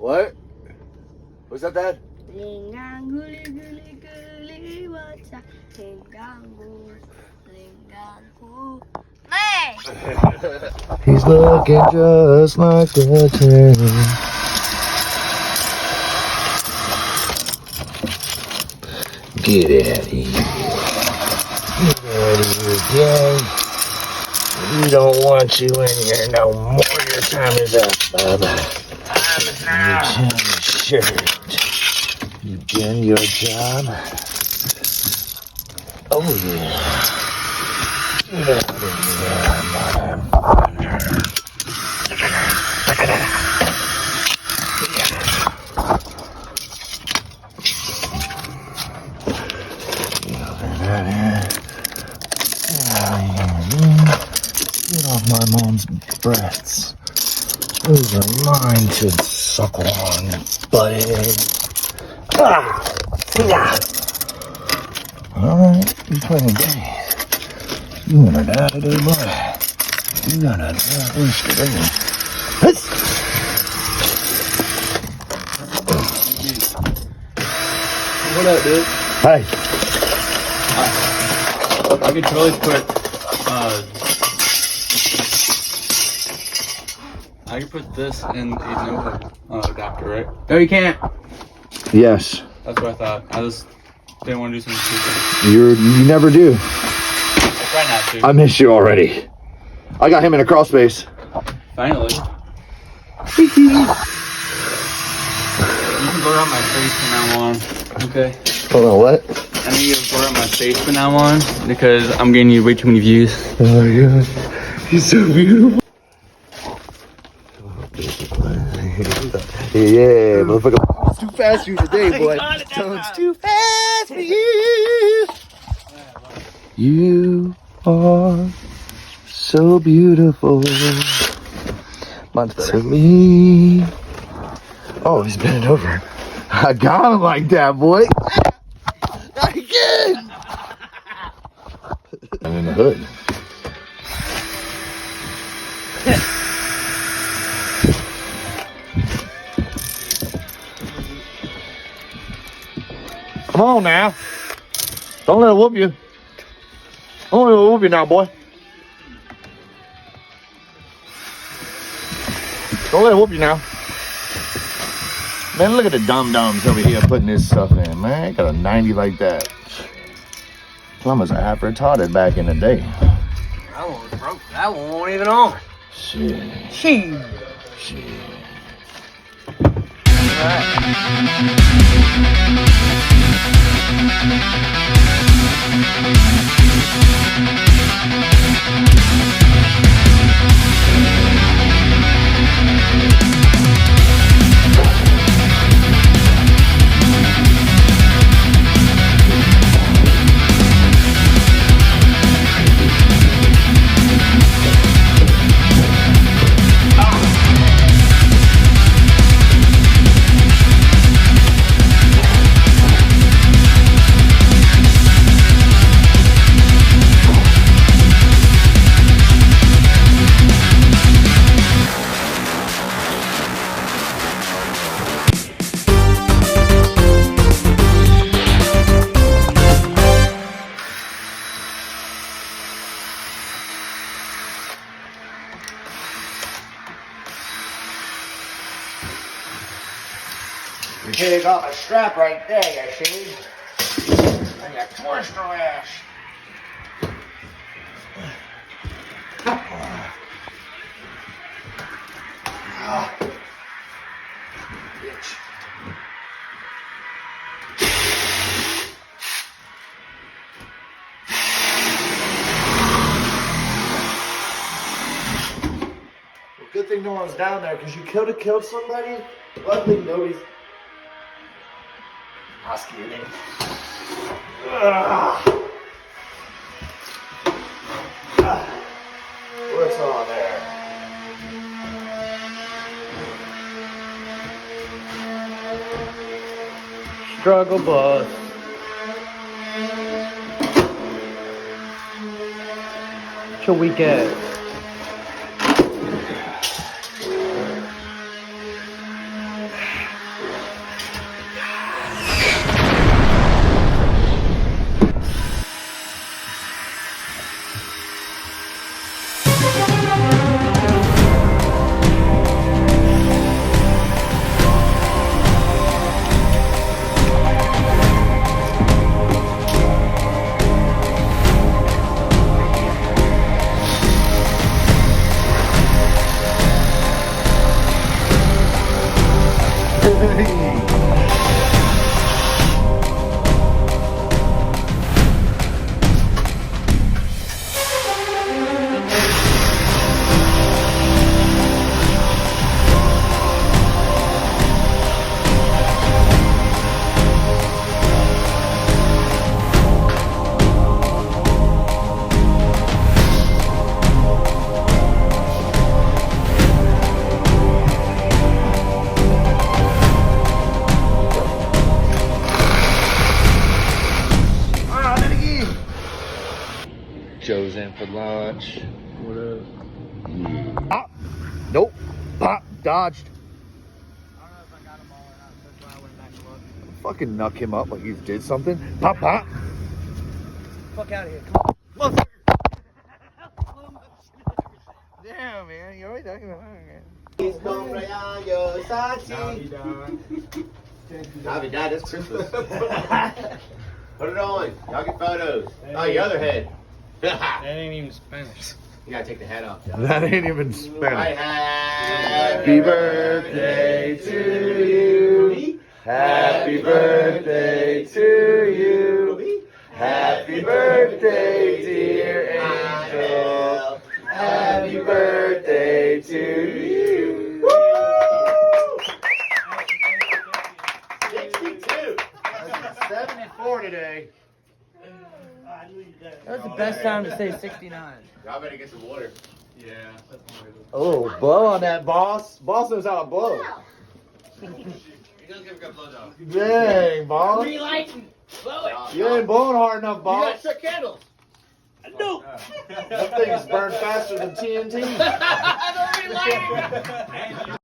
What? Was that that? He's looking just like the train. Get out of here. Get out of here, gang. We don't want you in here no more. Your time is up, Bubba. Time is now. Your time is short. You've done your job. Oh, yeah. Get out of here, motherfucker. Get off my mom's breasts. Those are mine to suckle on, butthead. Alright, you playing games. You wanna die today, boy? You gonna die this today. What up, dude? Hey. I could totally put, I could put this in a Nova adapter, right? No, you can't. Yes. That's what I thought. I just didn't want to do something stupid. You never do. I try not to. I missed you already. I got him in a crawl space. Finally. You can blur out my face from now on. Okay. Hold on, what? I need to blur out my face from now on because I'm getting you way too many views. Oh my god. He's so beautiful. Yeah, motherfucker. It's too fast for you today, boy. It's too fast for you. You are so beautiful to me. Oh, he's bending over. I got him like that, boy. Again. I'm in the hood. Come on now. Don't let it whoop you. Don't let it whoop you now, boy. Don't let it whoop you now. Man, look at the dum-dums over here putting this stuff in, man. Got a 90 like that. Plumber's a half retarded back in the day. That one was broke. That one wasn't even on. Shit. Shit. You should have got my strap right there, you see? And you twist your ass. Bitch. Well, good thing no one's down there, because you could have killed somebody. Luckily, nobody's. I was kidding. What's on there? Struggle bus. What we get? Joe's in for lunch. What up? Pop. Nope. Pop. Dodged. I don't know if I got them all or not. That's why I went back and looked. Fucking knock him up like he did something. Pop, pop. Fuck out of here. Come on. Damn, man. You already talking about I'll be dad, it's Christmas. Put it on. Y'all get photos. Oh, your other head. That ain't even Spanish. You gotta take the head off. That ain't even Spanish. Happy birthday to you. Happy birthday to you. Happy birthday, dear Angel. Happy birthday to you. Woo! 62. 74 today. That's the best time to say 69. Y'all better get some water. Yeah, that's one way to Oh, blow on that, boss. Boss knows how to blow. He does give a good blowjob. Dang, boss. Relighting. Blow it. You ain't blowing hard enough, You boss. got shut candles. No. That thing's burned faster than TNT. I'm relighting.